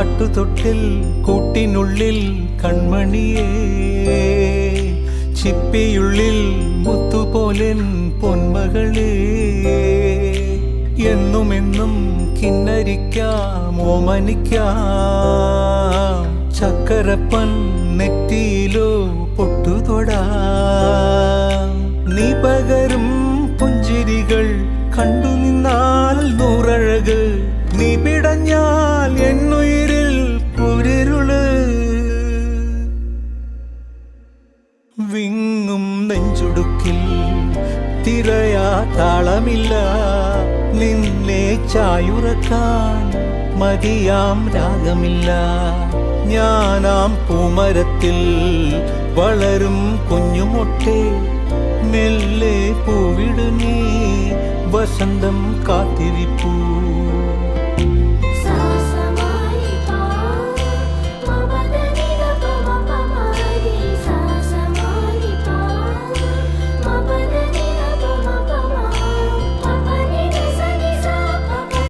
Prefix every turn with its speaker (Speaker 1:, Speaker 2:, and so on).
Speaker 1: പാട്ടുതൊട്ടിൽ കൂട്ടിനുള്ളിൽ കൺമണിയേ, ചിപ്പിയുള്ളിൽ മുത്തുപോലെൻ പൊന്മകളേ, എന്നുമെന്നും കിന്നരിക്കാം ഓമനിക്കാം, ചക്കരപ്പൻ നെറ്റിയിലോ പൊട്ടുതൊടാം. നീ പകരും പുഞ്ചിരികൾ കണ്ടു നിന്നാൽ നൂറഴക്, നീ പിടഞ്ഞാൽ എന്നുയിരിൽ കുരിരുള്. വിങ്ങും നെഞ്ചുടുക്കിൽ തിരയാ താളമില്ല, നിന്നെ ചായുറക്കാൻ മതിയാം രാഗമില്ല. ഞാനാം പൂമരത്തിൽ വളരും കുഞ്ഞുമൊട്ടെ, മെല്ലെ പൂവിടു നീ വസന്തം കാത്തിരിപ്പൂ.